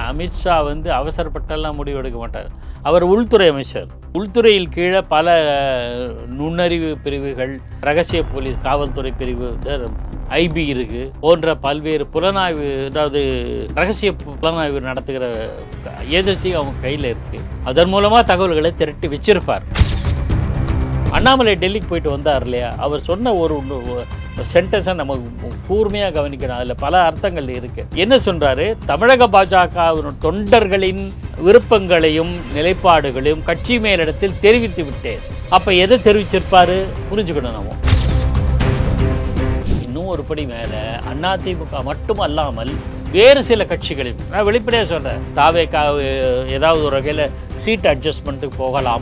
அமித்ஷா வந்து அவசரப்பட்டெல்லாம் முடிவெடுக்க மாட்டார். அவர் உள்துறை அமைச்சர். உள்துறையில் கீழே பல நுண்ணறிவு பிரிவுகள், ரகசிய போலீஸ், காவல்துறை பிரிவு, ஐபி இருக்குது போன்ற பல்வேறு புலனாய்வு, அதாவது ரகசிய புலனாய்வு நடத்துகிற ஏஜென்சி அவங்க கையில் இருக்குது. அதன் மூலமாக தகவல்களை திரட்டி வச்சிருப்பார். அண்ணாமலை டெல்லிக்கு போயிட்டு வந்தார் இல்லையா, அவர் சொன்ன ஒரு சென்டென்ஸை நம்ம கூர்மையாக கவனிக்கணும். அதில் பல அர்த்தங்கள் இருக்குது. என்ன சொல்கிறாரு? தமிழக பாஜக தொண்டர்களின் விருப்பங்களையும் நிலைப்பாடுகளையும் கட்சி மேலிடத்தில் தெரிவித்து விட்டேன். அப்போ எதை தெரிவிச்சிருப்பாரு புரிஞ்சுக்கணும். நம்ம இன்னும் ஒரு படி மேலே அதிமுக மட்டும் அல்லாமல் வேறு சில கட்சிகளில், நான் வெளிப்படையாக சொல்கிறேன், தாவேக்கா ஏதாவது ஒரு வகையில் சீட் அட்ஜஸ்ட்மெண்ட்டுக்கு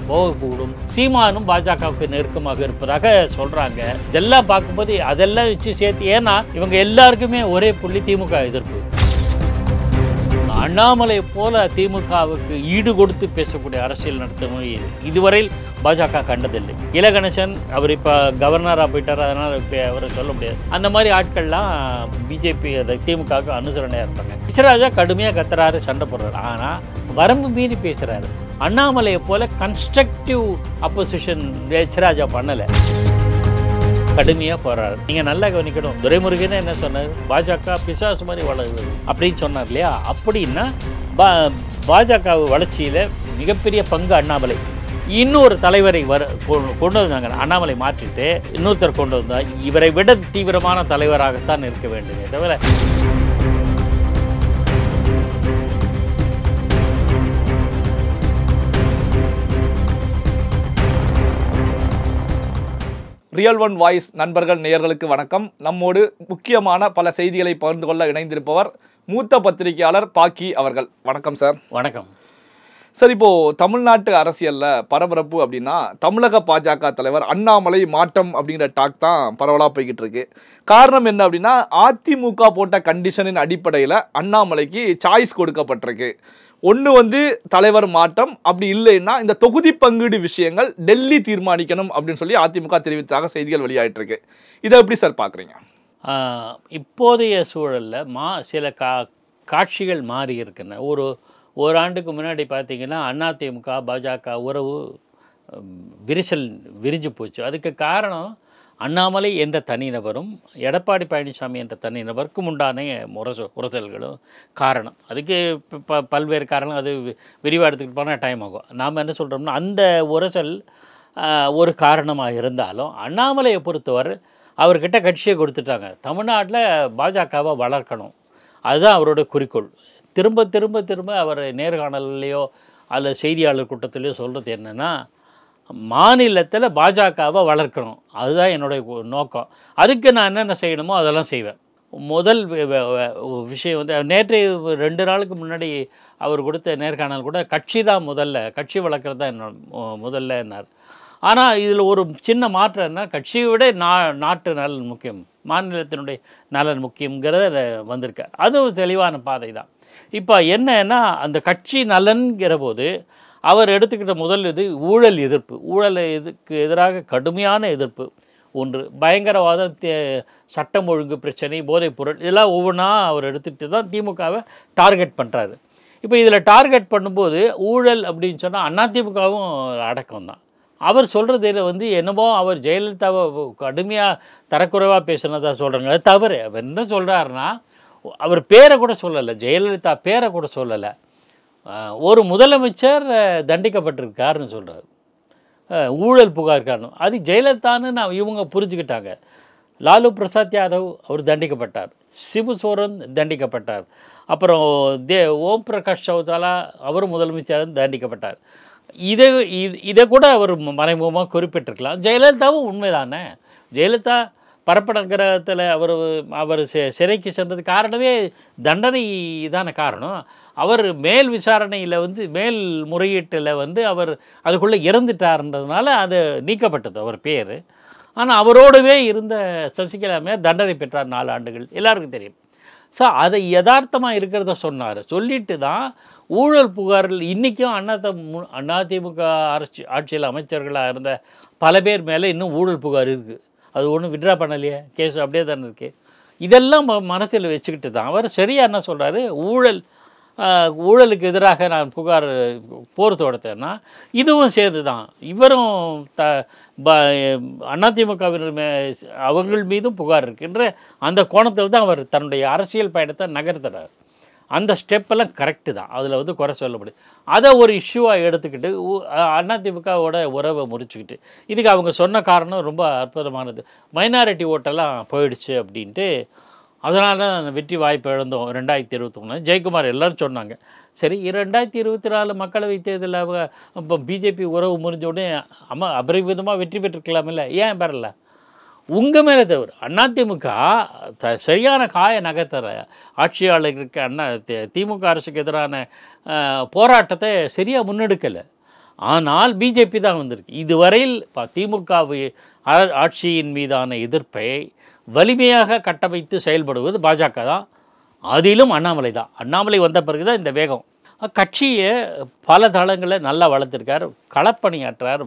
போகக்கூடும். சீமானும் பாஜகவுக்கு நெருக்கமாக இருப்பதாக சொல்கிறாங்க. இதெல்லாம் பார்க்கும்போது அதெல்லாம் வச்சு சேர்த்து, ஏன்னா இவங்க எல்லாருக்குமே ஒரே புள்ளி திமுக எதிர்ப்பு. அண்ணாமலை போல திமுகவுக்கு ஈடு கொடுத்து பேசக்கூடிய அரசியல் நடத்தும் இதுவரையில் பாஜக கண்டதில்லை. இலகணேசன் அவர் இப்போ கவர்னராக போயிட்டார், அதனால் இப்போ அவரை சொல்ல முடியாது. அந்த மாதிரி ஆட்கள்லாம் பிஜேபி திமுகவுக்கு அனுசரணையாக இருப்பாங்க. எச்ராஜா கடுமையாக கத்துறாரு, சண்டை போடுறாரு. ஆனால் வரம்பு மீறி பேசுகிறாரு. அண்ணாமலையை போல கன்ஸ்ட்ரக்டிவ் அப்போசிஷன் எச்ராஜா பண்ணலை, கடுமையாக போறாரு. நீங்கள் நல்லா கவனிக்கணும். துரைமுருகன் என்ன சொன்னார்? பாஜக பிசாசு மாதிரி வளருது அப்படின்னு சொன்னார் இல்லையா? அப்படின்னா பாஜக வளர்ச்சியில் மிகப்பெரிய பங்கு அண்ணாமலை. இன்னொரு தலைவரை கொண்டு வந்தாங்க, அண்ணாமலை மாற்றிட்டு இன்னொருத்தர் கொண்டு வந்தால் இவரை விட தீவிரமான தலைவராகத்தான் இருக்க வேண்டுமே தவிர. ரியல் ஒன் வாய்ஸ் நண்பர்கள் நேயர்களுக்கு வணக்கம். நம்மோடு முக்கியமான பல செய்திகளை பகிர்ந்து கொள்ள இணைந்திருப்பவர் மூத்த பத்திரிகையாளர் பாக்கி அவர்கள். வணக்கம் சார். வணக்கம் சார். இப்போது தமிழ்நாட்டு அரசியலில் பரபரப்பு அப்படின்னா தமிழக பாஜக தலைவர் அண்ணாமலை மாற்றம் அப்படிங்கிற டாக் தான் பரவலாக போய்கிட்டு இருக்கு. காரணம் என்ன அப்படின்னா, அதிமுக போட்ட கண்டிஷனின் அடிப்படையில் அண்ணாமலைக்கு சாய்ஸ் கொடுக்கப்பட்டிருக்கு. ஒன்று தலைவர் மாற்றம், அப்படி இல்லைன்னா இந்த தொகுதி பங்கீடு விஷயங்கள் டெல்லி தீர்மானிக்கணும் அப்படின்னு சொல்லி அதிமுக தெரிவித்தாக செய்திகள் வெளியாகிட்டு இருக்கு. இதை எப்படி சார் பார்க்குறீங்க? இப்போதைய சூழலில் சில காட்சிகள் மாறி இருக்குன்னு. ஒரு ஆண்டுக்கு முன்னாடி பார்த்தீங்கன்னா அதிமுக பாஜக உறவு விரிஞ்சு போச்சு. அதுக்கு காரணம் அண்ணாமலை என்ற தனிநபரும் எடப்பாடி பழனிசாமி என்ற தனிநபருக்கும் உண்டான உரசல்களும் காரணம். அதுக்கு பல்வேறு காரணம், அது விரிவாக எடுத்துக்கிட்டு போனால் டைம் ஆகும். நாம் என்ன சொல்கிறோம்னா, அந்த உரசல் ஒரு காரணமாக இருந்தாலும் அண்ணாமலையை பொறுத்தவரை அவர்கிட்ட கட்சியை கொடுத்துட்டாங்க. தமிழ்நாட்டில் பாஜகவை வளர்க்கணும், அதுதான் அவரோட குறிக்கோள். திரும்ப திரும்ப திரும்ப அவர் நேர்காணல்லையோ அல்லது செய்தியாளர் கூட்டத்திலையோ சொல்கிறது என்னென்னா, மாநிலத்தில் பாஜகவை வளர்க்கணும், அதுதான் என்னுடைய நோக்கம். அதுக்கு நான் என்னென்ன செய்யணுமோ அதெல்லாம் செய்வேன். முதல் விஷயம் நேற்று 2 நாளுக்கு முன்னாடி அவர் கொடுத்த நேர்காணல் கூட கட்சி தான் முதல்ல, கட்சி வளர்க்குறது தான் முதல்ல என்னார். ஆனால் இதில் ஒரு சின்ன மாற்றம் என்ன, கட்சியை விட நாட்டு நலன் முக்கியம், மாநிலத்தினுடைய நலன் முக்கியங்கிறத வந்திருக்கார். அது ஒரு தெளிவான பாதை தான். இப்போ என்னன்னா, அந்த கட்சி நலன்கிற போது அவர் எடுத்துக்கிட்ட முதல் ஊழல் எதிர்ப்பு. ஊழலுக்கு எதிராக கடுமையான எதிர்ப்பு ஒன்று. பயங்கரவாதம், சட்டம் ஒழுங்கு பிரச்சனை, போதைப்பொருள், இதெல்லாம் ஒவ்வொன்றா அவர் எடுத்துகிட்டு தான் திமுகவை டார்கெட் பண்ணுறாரு. இப்போ இதில் டார்கெட் பண்ணும்போது ஊழல் அப்படின்னு சொன்னால் அதிமுகவும் அடக்கம் தான். அவர் சொல்கிறதில் என்னமோ அவர் ஜெயலலிதாவை கடுமையாக தரக்குறைவாக பேசுனதாக சொல்கிறாங்க. அது தவறு. அவர் என்ன சொல்கிறாருன்னா, அவர் பேரை கூட சொல்லலை, ஜெயலலிதா பேரை கூட சொல்லலை. ஒரு முதலமைச்சர் தண்டிக்கப்பட்டிருக்காருன்னு சொல்கிறார், ஊழல் புகார் காரணம். அது ஜெயலலிதான்னு இவங்க புரிஞ்சுக்கிட்டாங்க. லாலு பிரசாத் யாதவ் அவர் தண்டிக்கப்பட்டார், சிபு சோரன் தண்டிக்கப்பட்டார், அப்புறம் ஓம் பிரகாஷ் சௌதாலா அவரும் முதலமைச்சர் தண்டிக்கப்பட்டார். இதை கூட அவர் மறைமுகமாக குறிப்பிட்டிருக்கலாம். ஜெயலலிதாவும் உண்மைதானே. ஜெயலலிதா பரப்பனகரத்தில் அவர் சிறைக்கு சென்றது காரணமே தண்டனை தான காரணம். அவர் மேல் விசாரணையில் மேல் முறையீட்டில் அவர் அதுக்குள்ளே இறந்துட்டார்ன்றதுனால அது நீக்கப்பட்டது அவர் பேர். ஆனால் அவரோடவே இருந்த சசிகலா மேல் தண்டனை பெற்றார் 4 ஆண்டுகள், எல்லாருக்கும் தெரியும். ஸோ அதை யதார்த்தமாக இருக்கிறத சொன்னார். சொல்லிட்டு தான் ஊழல் புகாரில் இன்றைக்கும் அதிமுக ஆட்சியில் அமைச்சர்களாக இருந்த பல பேர் மேலே இன்னும் ஊழல் புகார் இருக்குது. அது ஒன்றும் விட்ரா பண்ணலையே, கேஸ் அப்படியே தானே இருக்குது. இதெல்லாம் மனசில் வச்சுக்கிட்டு தான் அவர் சரியாக என்ன சொல்கிறாரு, ஊழல் ஊழலுக்கு எதிராக நான் புகார் போர் தொடுத்தேன்னா இதுவும் சேர்ந்து தான். இவரும் அதிமுகவினர் அவர்கள் மீதும் புகார் இருக்கின்ற அந்த கோணத்தில் தான் அவர் தன்னுடைய அரசியல் பயணத்தை நகர்த்துறார். அந்த ஸ்டெப்பெல்லாம் கரெக்டு தான், அதில் வந்து குறை சொல்ல முடியும். அதை ஒரு இஷ்யூவாக எடுத்துக்கிட்டு அதிமுகவோட உறவை முறிச்சுக்கிட்டு, இதுக்கு அவங்க சொன்ன காரணம் ரொம்ப அற்புதமானது. மைனாரிட்டி ஓட்டெல்லாம் போயிடுச்சு அப்படின்ட்டு, அதனால தான் வெற்றி வாய்ப்பு இழந்தோம் 2021. ஜெயக்குமார் எல்லோரும் சொன்னாங்க. சரி, 2024 மக்களவை தேர்தலில் அவங்க இப்போ பிஜேபி உறவு முறிஞ்ச உடனே அபரிவிதமாக வெற்றி பெற்றிருக்கலாமில்ல, ஏன் பெறல? உங்கள் மேலே தவறு. அதிமுக சரியான காய நகர்த்துற ஆட்சியாளருக்கு திமுக அரசுக்கு எதிரான போராட்டத்தை சரியாக முன்னெடுக்கலை. ஆனால் பிஜேபி தான் வந்திருக்கு. இதுவரையில் திமுக ஆட்சியின் மீதான எதிர்ப்பை வலிமையாக கட்டமைத்து செயல்படுவது பாஜக தான், அதிலும் அண்ணாமலை தான். அண்ணாமலை வந்த பிறகு தான் இந்த வேகம். கட்சியை பல தளங்களில் நல்லா வளர்த்துருக்கார், களப்பணியாற்றுறார்,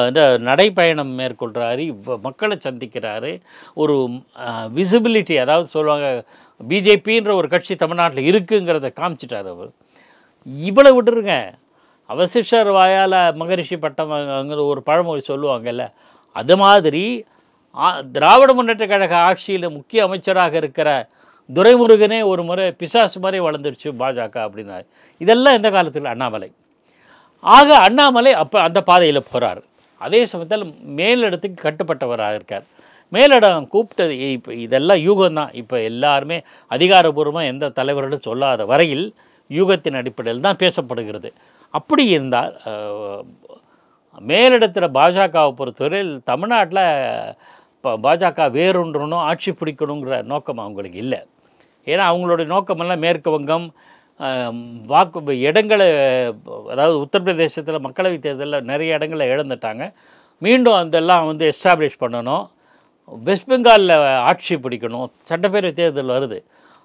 இந்த நடைப்பயணம் மேற்கொள்கிறாரு, மக்களை சந்திக்கிறாரு, ஒரு விசிபிலிட்டி, அதாவது சொல்லுவாங்க பிஜேபின்ற ஒரு கட்சி தமிழ்நாட்டில் இருக்குங்கிறத காமிச்சிட்டார் அவர். இவ்வளோ விட்டுருங்க, அவசிஷர் வாயால் மகரிஷி பட்டம்ங்கிற ஒரு பழமொழி சொல்லுவாங்கல்ல, அது மாதிரி திராவிட முன்னேற்ற கழக ஆட்சியில் முக்கிய அமைச்சராக இருக்கிற துரைமுருகனே ஒரு முறை பிசாசு மாதிரி வளர்ந்துடுச்சு பாஜக அப்படின்னா, இதெல்லாம் எந்த காலத்தில் அண்ணாமலை. ஆக அண்ணாமலை அப்போ அந்த பாதையில் போகிறார். அதே சமயத்தில் மேலிடத்துக்கு கட்டுப்பட்டவராக இருக்கார். மேலிடம் கூப்பிட்டது இப்போ இதெல்லாம் யூகம்தான். இப்போ எல்லாருமே அதிகாரபூர்வமாக எந்த தலைவர்களும் சொல்லாத வரையில் யூகத்தின் அடிப்படையில் தான் பேசப்படுகிறது. அப்படி இருந்தால் மேலிடத்தில் பாஜகவை பொறுத்தவரையில் தமிழ்நாட்டில் இப்போ பாஜக வேறொன்றணும், ஆட்சி பிடிக்கணுங்கிற நோக்கம் அவங்களுக்கு இல்லை. ஏன்னா அவங்களுடைய நோக்கமெல்லாம் மேற்கு வங்கம் இடங்களை, அதாவது உத்தரப்பிரதேசத்தில் மக்களவை தேர்தலில் நிறைய இடங்களை இழந்துட்டாங்க, மீண்டும் அதெல்லாம் வந்து எஸ்டாப்ளிஷ் பண்ணணும். வெஸ்ட் பெங்காலில் ஆட்சி பிடிக்கணும், சட்டப்பேரவை தேர்தல் வருது,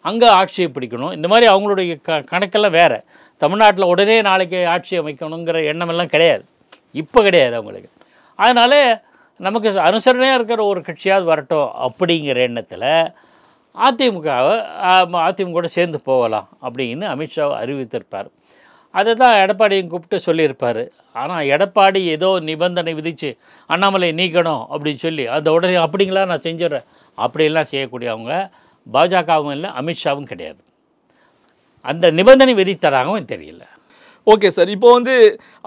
அங்கே ஆட்சியை பிடிக்கணும். இந்த மாதிரி அவங்களுடைய கணக்கெல்லாம் வேறு. தமிழ்நாட்டில் உடனே நாளைக்கு ஆட்சி அமைக்கணுங்கிற எண்ணமெல்லாம் கிடையாது, இப்போ கிடையாது அவங்களுக்கு. அதனால் நமக்கு அனுசரணையாக இருக்கிற ஒரு கட்சியாவது வரட்டும் அப்படிங்கிற எண்ணத்தில் அதிமுக சேர்ந்து போகலாம் அப்படின்னு அமித்ஷா அறிவித்திருப்பார். அதை தான் எடப்பாடியும் கூப்பிட்டு சொல்லியிருப்பார். ஆனால் எடப்பாடி ஏதோ நிபந்தனை விதித்து அண்ணாமலை நீக்கணும் அப்படின்னு சொல்லி அந்த உடனே அப்படிங்களா நான் செஞ்சிடறேன் அப்படிலாம் செய்யக்கூடியவங்க பாஜகவும் இல்லை, அமித்ஷாவும் கிடையாது. அந்த நிபந்தனை விதித்தராகவும் தெரியல. ஓகே சார், இப்போ வந்து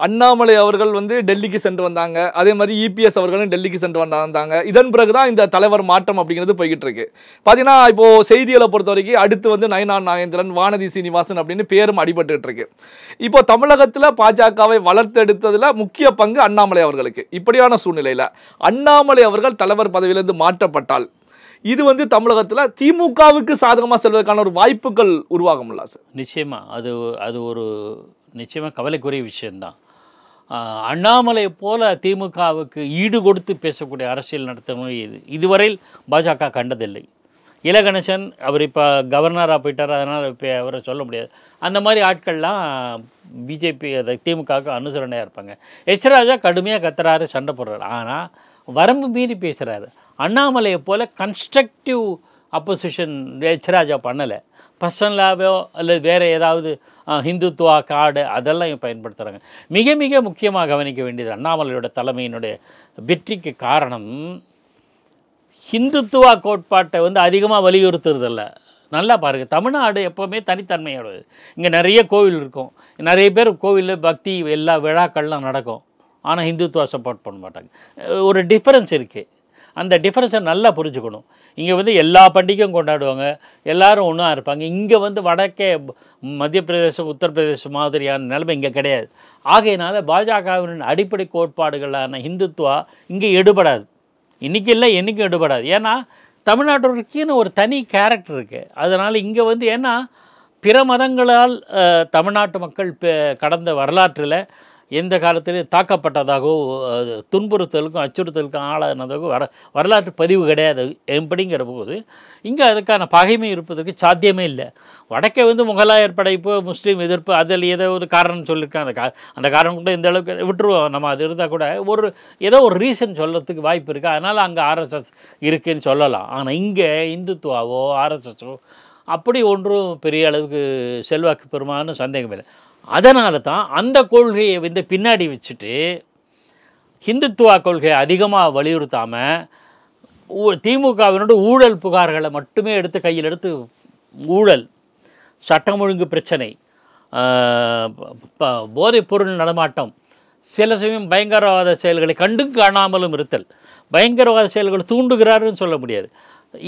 அண்ணாமலை அவர்கள் வந்து டெல்லிக்கு சென்று வந்தாங்க, அதே மாதிரி இபிஎஸ் அவர்களும் டெல்லிக்கு சென்று வந்தாங்க. இதன் பிறகு தான் இந்த தலைவர் மாற்றம் அப்படிங்கிறது போய்கிட்டு இருக்கு. பார்த்தீங்கன்னா இப்போது செய்திகளை பொறுத்த வரைக்கும் அடுத்து வந்து நயினார் நாகேந்திரன், வானதி சீனிவாசன் அப்படின்னு பேரும் அடிபட்டு இருக்கு. இப்போ தமிழகத்தில் பாஜகவை வளர்த்தெடுத்ததில் முக்கிய பங்கு அண்ணாமலை அவர்களுக்கு. இப்படியான சூழ்நிலையில் அண்ணாமலை அவர்கள் தலைவர் பதவியிலிருந்து மாற்றப்பட்டால் இது வந்து தமிழகத்தில் திமுகவுக்கு சாதகமாக செல்வதற்கான ஒரு வாய்ப்புகள் உருவாகும்ல சார்? நிச்சயமாக அது ஒரு நிச்சயமாக கவலைக்குரிய விஷயந்தான். அண்ணாமலை போல திமுகவுக்கு ஈடு கொடுத்து பேசக்கூடிய அரசியல் நடத்த இதுவரையில் பாஜக கண்டதில்லை. இலகணேசன் அவர் இப்போ கவர்னராக போயிட்டார், அதனால் இப்போ அவரை சொல்ல முடியாது. அந்த மாதிரி ஆட்கள்லாம் பிஜேபி திமுகவுக்கு அனுசரணையாக இருப்பாங்க. எச் ராஜா கடுமையாக கத்துறாரு, சண்டை போடுறாரு, ஆனால் வரம்பு மீறி பேசுகிறாரு. அண்ணாமலையை போல் கன்ஸ்ட்ரக்டிவ் அப்போசிஷன் எச் ராஜா பண்ணலை. பர்சனலாகவோ அல்லது வேறு ஏதாவது ஹிந்துத்துவா கார்டு அதெல்லாம் பயன்படுத்துகிறாங்க. மிக மிக முக்கியமாக கவனிக்க வேண்டியது அண்ணாமலையோட தலைமையினுடைய வெற்றிக்கு காரணம் ஹிந்துத்துவா கோட்பாட்டை வந்து அதிகமாக வலியுறுத்துறதில்ல. நல்லா பாருங்கள், தமிழ்நாடு எப்போவுமே தனித்தன்மையோட, இங்கே நிறைய கோவில் இருக்கும், நிறைய பேர் கோவிலில் பக்தி எல்லா விழாக்கள்லாம் நடக்கும், ஆனால் ஹிந்துத்துவா சப்போர்ட் பண்ண மாட்டாங்க. ஒரு டிஃப்ரென்ஸ் இருக்குது. அந்த டிஃப்ரென்ஸை நல்லா புரிஞ்சுக்கணும். இங்கே வந்து எல்லா பண்டிகையும் கொண்டாடுவாங்க, எல்லோரும் ஒன்றா இருப்பாங்க. இங்கே வந்து வடக்கே மத்திய பிரதேசம் உத்தரப்பிரதேசம் மாதிரியான நிலைமை இங்கே கிடையாது. ஆகையினால பாஜகவின் அடிப்படை கோட்பாடுகளான ஹிந்துத்துவா இங்கே எடுபடாது. இன்றைக்கி இல்லை, என்றைக்கும் எடுபடாது. ஏன்னா தமிழ்நாட்டுக்குன்னு ஒரு தனி கேரக்டர் இருக்குது. அதனால் இங்கே வந்து ஏன்னா பிற மதங்களால் தமிழ்நாட்டு மக்கள் கடந்த வரலாற்றில் எந்த காலத்திலையும் தாக்கப்பட்டதாகவோ துன்புறுத்தலுக்கும் அச்சுறுத்தலுக்கும் ஆளானதாகவோ வரலாற்று பதிவு கிடையாது. எப்படிங்கிற போது இங்கே அதுக்கான பகைமை இருப்பதற்கு சாத்தியமே இல்லை. வடக்கே வந்து முகலாயர் படைப்பு, முஸ்லீம் எதிர்ப்பு, அதில் ஏதோ ஒரு காரணம் சொல்லியிருக்காங்க. அந்த காரணம் கூட இந்த அளவுக்கு விட்டுருவோம். நம்ம அது இருந்தால் கூட ஏதோ ஒரு ரீசன் சொல்கிறதுக்கு வாய்ப்பு இருக்குது. அதனால் அங்கே ஆர்எஸ்எஸ் இருக்குதுன்னு சொல்லலாம். ஆனால் இங்கே இந்துத்துவாவோ ஆர்எஸ்எஸோ அப்படி ஒன்றும் பெரிய அளவுக்கு செல்வாக்கு பெறுமான்னு சந்தேகம் இல்லை. அதனால தான் அந்த கொள்கையை வந்து பின்னாடி வச்சுட்டு ஹிந்துத்துவா கொள்கையை அதிகமாக வலியுறுத்தாமல் திமுகவினோட ஊழல் புகார்களை மட்டுமே எடுத்து கையில் எடுத்து ஊழல், சட்டம் ஒழுங்கு பிரச்சனை, போதைப் பொருள் நடமாட்டம், சில சமயம் பயங்கரவாத செயல்களை கண்டும் காணாமலும் இருத்தல். பயங்கரவாத செயல்களை தூண்டுகிறாருன்னு சொல்ல முடியாது,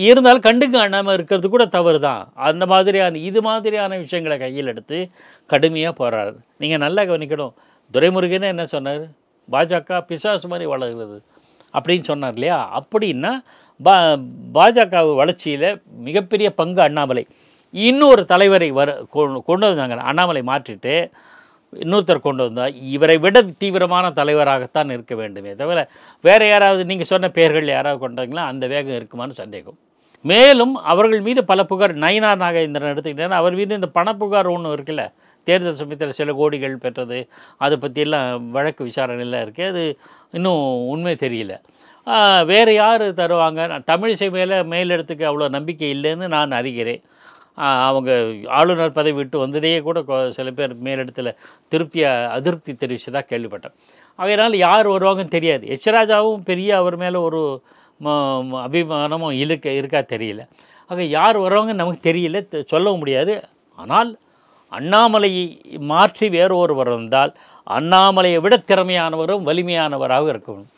இருந்தாலும் கண்டும் காணாமல் இருக்கிறது கூட தவறு தான். அந்த மாதிரியான இது மாதிரியான விஷயங்களை கையில் எடுத்து கடுமையாக போகிறாரு. நீங்கள் நல்லா கவனிக்கணும். துரைமுருகனே என்ன சொன்னார்? பாஜக பிசாசு மாதிரி வளர்கிறது அப்படின்னு சொன்னார் இல்லையா? அப்படின்னா பாஜக வளர்ச்சியில் மிகப்பெரிய பங்கு அண்ணாமலை. இன்னொரு தலைவரை கொண்டு வந்தாங்க. அண்ணாமலை மாற்றிட்டு இன்னொருத்தர் கொண்டு வந்தால் இவரை விட தீவிரமான தலைவராகத்தான் இருக்க வேண்டுமே தவிர வேறு யாராவது நீங்கள் சொன்ன பெயர்கள் யாராவது கொண்டாங்களா அந்த வேகம் இருக்குமான்னு சந்தேகம். மேலும் அவர்கள் மீது பல புகார், நயினார் நாகேந்திரன் எடுத்துக்கிட்டேன்னா அவர் மீது இந்த பண புகார் ஒன்று இருக்குல்ல, தேர்தல் சமயத்தில் சில கோடிகள் பெற்றது, அதை பற்றியெல்லாம் வழக்கு விசாரணையெல்லாம் இருக்குது. அது இன்னும் உண்மை தெரியல. வேறு யார் தருவாங்க? தமிழிசை மேலிடத்துக்கு அவ்வளோ நம்பிக்கை இல்லைன்னு நான் அறிகிறேன். அவங்க ஆளுநர் பதவி விட்டு வந்ததையே கூட சில பேர் மேலிடத்தில் அதிருப்தி தெரிவித்ததாக கேள்விப்பட்டேன். அதனால் யார் வருவாங்கன்னு தெரியாது. எச் ராஜாவும் பெரிய அவர் மேலே ஒரு அபிமானமும் இருக்கா தெரியல. ஆக யார் வருவாங்கன்னு நமக்கு தெரியல, சொல்லவும் முடியாது. ஆனால் அண்ணாமலையை மாற்றி வேறு ஒருவர் வந்தால் அண்ணாமலையை விட திறமையானவரும் வலிமையானவராக இருக்கணும்.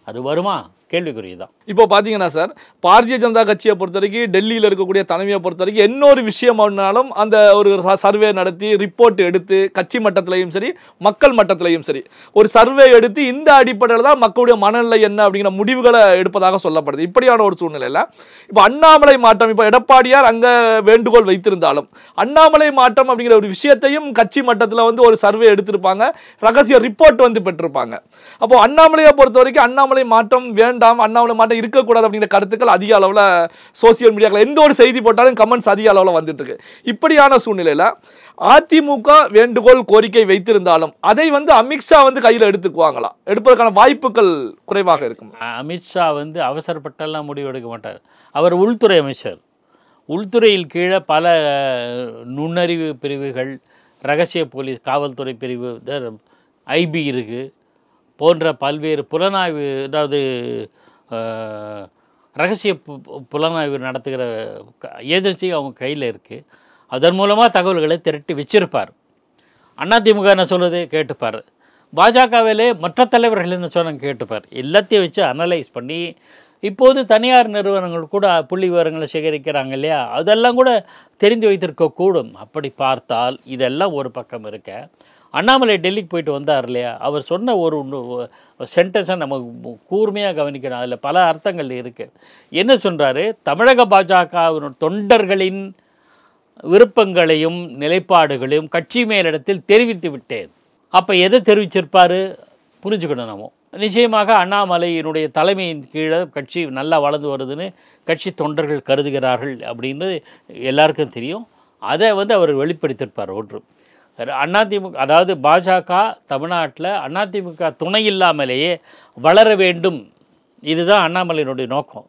அது வருமா? கேள்விக்குரியதான். இப்போ பார்த்தீங்கன்னா சார், பாரதிய ஜனதா கட்சியை பொறுத்த வரைக்கும், டெல்லியில் இருக்கக்கூடிய தலைமையை பொறுத்த வரைக்கும் இன்னொரு விஷயம் ஆனாலும் அந்த ஒரு சர்வே நடத்தி ரிப்போர்ட் எடுத்து கட்சி மட்டத்திலையும் சரி மக்கள் மட்டத்திலையும் சரி ஒரு சர்வே எடுத்து இந்த அடிப்படையில் தான் மக்களுடைய மனநிலை என்ன அப்படிங்கிற முடிவுகளை எடுப்பதாக சொல்லப்படுது. இப்படியான ஒரு சூழ்நிலையில் இப்போ அண்ணாமலை மாற்றம், இப்போ எடப்பாடியார் அங்கே வேண்டுகோள் வைத்திருந்தாலும் அண்ணாமலை மாற்றம் அப்படிங்கிற ஒரு விஷயத்தையும் கட்சி மட்டத்தில் வந்து ஒரு சர்வே எடுத்திருப்பாங்க, ரகசிய ரிப்போர்ட் வந்து பெற்றிருப்பாங்க. அப்போ அண்ணாமலையை பொறுத்த வரைக்கும் அண்ணாமலை மாற்றம் வேண்டாம், அண்ணாமலை மாற்றம் இருக்கக்கூடாது அப்படிங்கிற கருத்துக்கள் அதிக அளவில் சோசியல் மீடியாவில் எந்த ஒரு செய்தி போட்டாலும் கமெண்ட்ஸ் அதிக அளவில் வந்துட்டு இருக்கு. இப்படியான சூழ்நிலையில் அதிமுக வேண்டுகோள் கோரிக்கை வைத்திருந்தாலும் அதை வந்து அமித்ஷா வந்து கையில் எடுத்துக்குவாங்களா? எடுப்பதற்கான வாய்ப்புகள் குறைவாக இருக்கும். அமித்ஷா வந்து அவசரப்பட்டெல்லாம் முடிவு எடுக்க மாட்டார். அவர் உள்துறை அமைச்சர். உள்துறையில் கீழே பல நுண்ணறிவு பிரிவுகள், ரகசிய போலீஸ், காவல்துறை பிரிவு, ஐபி இருக்குது போன்ற பல்வேறு புலனாய்வு, அதாவது ரகசிய புலனாய்வு நடத்துகிற ஏஜென்சி அவங்க கையில் இருக்குது. அதன் மூலமாக தகவல்களை திரட்டி வச்சிருப்பார். அதிமுக என்ன சொல்லுது கேட்டுப்பார், பாஜகவிலே மற்ற தலைவர்கள் என்ன சொன்னாங்க கேட்டுப்பார். எல்லாத்தையும் வச்சு அனலைஸ் பண்ணி இப்போது தனியார் நிறுவனங்கள் கூட புள்ளி விவரங்களை சேகரிக்கிறாங்க இல்லையா, அதெல்லாம் கூட தெரிந்து வைத்திருக்கக்கூடும். அப்படி பார்த்தால் இதெல்லாம் ஒரு பக்கம் இருக்க, அண்ணாமலை டெல்லிக்கு போயிட்டு வந்தார் இல்லையா, அவர் சொன்ன ஒரு சென்டென்ஸை நம்ம கூர்மையாக கவனிக்கணும். அதில் பல அர்த்தங்கள் இருக்குது. என்ன சொல்கிறாரு? தமிழக பாஜகவின் தொண்டர்களின் விருப்பங்களையும் நிலைப்பாடுகளையும் கட்சி மேலிடத்தில் தெரிவித்து விட்டேன். அப்போ எதை தெரிவிச்சிருப்பார் புரிஞ்சுக்கணும். நம்ம நிச்சயமாக அண்ணாமலையினுடைய தலைமையின் கீழே கட்சி நல்லா வளர்ந்து வருதுன்னு கட்சி தொண்டர்கள் கருதுகிறார்கள் அப்படின்றது எல்லாருக்கும் தெரியும். அதை வந்து அவர் வெளிப்படுத்தியிருப்பார். ஒன்று அதிமுக, அதாவது பாஜக தமிழ்நாட்டில் அதிமுக துணை இல்லாமலேயே வளர வேண்டும், இதுதான் அண்ணாமலையினுடைய நோக்கம்.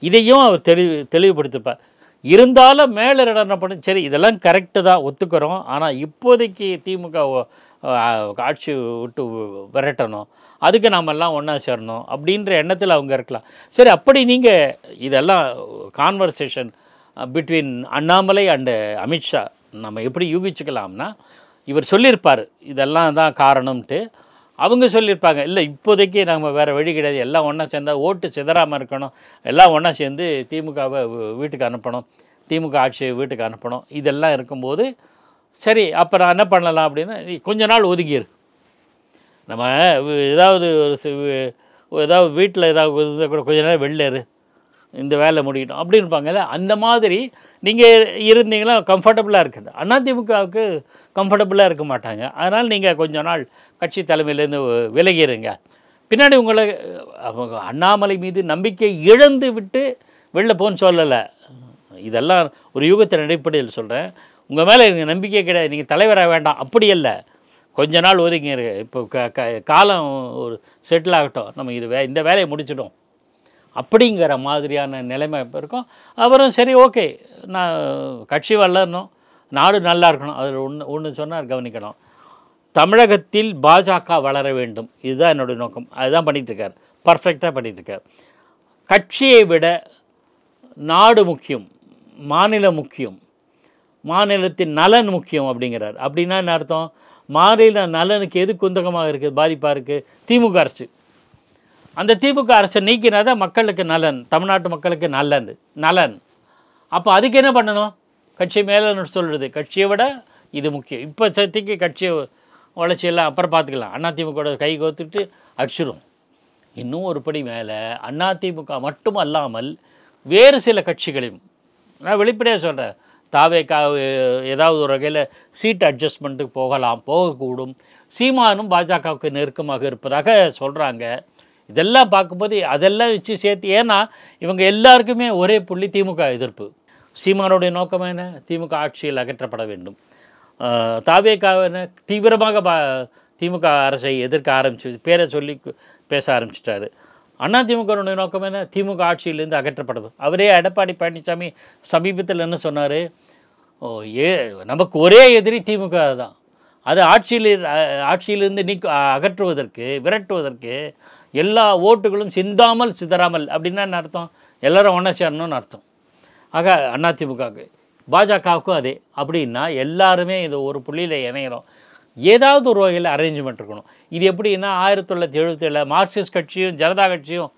இதையும் அவர் தெளிவுபடுத்திப்பார். இருந்தாலும் மேலிடம் என்ன பண்ண, சரி இதெல்லாம் கரெக்டு தான், ஒத்துக்கிறோம், ஆனால் இப்போதைக்கு திமுக ஆட்சி விட்டு விரட்டணும், அதுக்கு நாமெல்லாம் ஒன்றா சேரணும் அப்படின்ற எண்ணத்தில் அவங்க இருக்கலாம். சரி, அப்படி நீங்கள் இதெல்லாம் conversation between Annamalai and Amit Shah நம்ம எப்படி யூகிச்சுக்கலாம்னா, இவர் சொல்லியிருப்பார் இதெல்லாம் தான் காரணம்ட்டு, அவங்க சொல்லியிருப்பாங்க இல்லை இப்போதைக்கு நம்ம வேறு வழி கிடையாது, எல்லாம் ஒன்றா சேர்ந்தால் ஓட்டு சிதறாமல் இருக்கணும், எல்லாம் ஒன்றா சேர்ந்து திமுகவை வீட்டுக்கு அனுப்பணும், திமுக ஆட்சியை வீட்டுக்கு அனுப்பணும். இதெல்லாம் இருக்கும்போது சரி அப்போ நான் என்ன பண்ணலாம் அப்படின்னா, கொஞ்ச நாள் ஒதுங்கிரு, நம்ம ஏதாவது ஏதாவது வீட்டில் ஏதாவது இருந்தால் கூட கொஞ்ச நேரம் வெளிலேரு, இந்த வேலை முடியட்டும் அப்படின்பாங்கல்ல, அந்த மாதிரி நீங்கள் இருந்தீங்கன்னா கம்ஃபர்டபுளாக இருக்குது. அதிமுகவுக்கு கம்ஃபர்டபுளாக இருக்க மாட்டாங்க. அதனால் நீங்கள் கொஞ்ச நாள் கட்சி தலைமையிலேருந்து விலகிடுங்க. பின்னாடி உங்களை அவங்க அண்ணாமலை மீது நம்பிக்கை இழந்து விட்டு வெளில போன்னு சொல்லலை, இதெல்லாம் ஒரு யூகத்தின் அடிப்படையில் சொல்கிறேன். உங்கள் மேலே எனக்கு நம்பிக்கை கிடையாது, நீங்கள் தலைவராக வேண்டாம், அப்படி இல்லை, கொஞ்ச நாள் ஒதுங்க. இப்போ காலம் ஒரு செட்டில் ஆகட்டும், நம்ம இந்த வேலையை முடிச்சிடும் அப்படிங்கிற மாதிரியான நிலைமை இப்போ இருக்கும். அவரும் சரி ஓகே, நான் கட்சி வளரணும், நாடு நல்லா இருக்கணும், அதில் ஒன்று சொன்னார் கவனிக்கணும். தமிழகத்தில் பாஜக வளர வேண்டும், இதுதான் என்னுடைய நோக்கம். அதுதான் பண்ணிகிட்ருக்கார், பர்ஃபெக்டாக பண்ணிகிட்ருக்கார். கட்சியை விட நாடு முக்கியம், மாநிலம் முக்கியம், மாநிலத்தின் நலன் முக்கியம் அப்படிங்கிறார். அப்படின்னா என்ன அர்த்தம்? மாநில நலனுக்கு எது குந்தகமாக இருக்குது, பாதிப்பாக இருக்குது? திமுக அரசு. அந்த திமுக அரசை நீக்கினாதான் மக்களுக்கு நலன், தமிழ்நாட்டு மக்களுக்கு நலன். அப்போ அதுக்கு என்ன பண்ணணும்? கட்சி மேலே சொல்கிறது, கட்சியை விட இது முக்கியம். இப்போ சத்திக்கு கட்சியை வளர்ச்சியெல்லாம் அப்புறம் பார்த்துக்கலாம், அதிமுக கை கோத்துட்டு அடிச்சிடும். இன்னும் ஒரு படி மேலே அதிமுக மட்டும் அல்லாமல் வேறு சில கட்சிகளையும், நான் வெளிப்படையாக சொல்கிறேன், தாவேக்கா ஏதாவது ஒரு வகையில் சீட் அட்ஜஸ்ட்மெண்ட்டுக்கு போகக்கூடும். சீமானும் பாஜகவுக்கு நெருக்கமாக இருப்பதாக சொல்கிறாங்க. இதெல்லாம் பார்க்கும்போது அதெல்லாம் வச்சு சேர்த்து, ஏன்னா இவங்க எல்லாருக்குமே ஒரே புள்ளி திமுக எதிர்ப்பு. சீமானுடைய நோக்கம் என்ன? திமுக ஆட்சியில் அகற்றப்பட வேண்டும். தாவேக்காவின தீவிரமாக திமுக அரசை எதிர்க்க ஆரம்பிச்சு பேரை சொல்லி பேச ஆரம்பிச்சிட்டாரு. அதிமுகவுடைய நோக்கம் என்ன? திமுக ஆட்சியிலேருந்து அகற்றப்படுது. அவரே எடப்பாடி பழனிசாமி சமீபத்தில் என்ன சொன்னார்? நமக்கு ஒரே எதிரி திமுக தான், அது ஆட்சியிலிருந்து அகற்றுவதற்கு, விரட்டுவதற்கு எல்லா ஓட்டுகளும் சிதறாமல் அப்படின்னா என்ன அர்த்தம்? எல்லோரும் ஒன்றா சேரணும்னு அர்த்தம். ஆக அதிமுகவுக்கு பாஜகவுக்கும் அதே. அப்படின்னா எல்லாருமே இது ஒரு புள்ளியில் இணைகிறோம். ஏதாவது ஒரு வகையில் அரேஞ்ச்மெண்ட் இருக்கணும். இது எப்படின்னா 1977 மார்க்சிஸ்ட் கட்சியும் ஜனதா கட்சியும்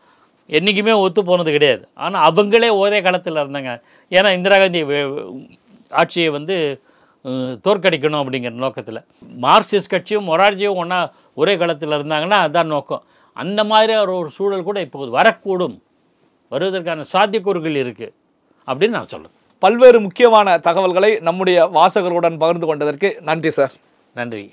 என்றைக்குமே ஒத்து போனது கிடையாது. ஆனால் அவங்களே ஒரே களத்தில் இருந்தாங்க. ஏன்னா இந்திரா காந்தி ஆட்சியை தோற்கடிக்கணும் அப்படிங்கிற நோக்கத்தில். மார்க்சிஸ்ட் கட்சியும் மொரார்ஜியும் ஒரே களத்தில் இருந்தாங்கன்னா அதுதான் நோக்கம். அந்த மாதிரி ஒரு சூழல் கூட இப்போது வருவதற்கான சாத்தியக்கூறுகள் இருக்குது அப்படின்னு நான் சொல்லுவேன். பல்வேறு முக்கியமான தகவல்களை நம்முடைய வாசகர்களுடன் பகிர்ந்து கொண்டதற்கு நன்றி சார். நன்றி.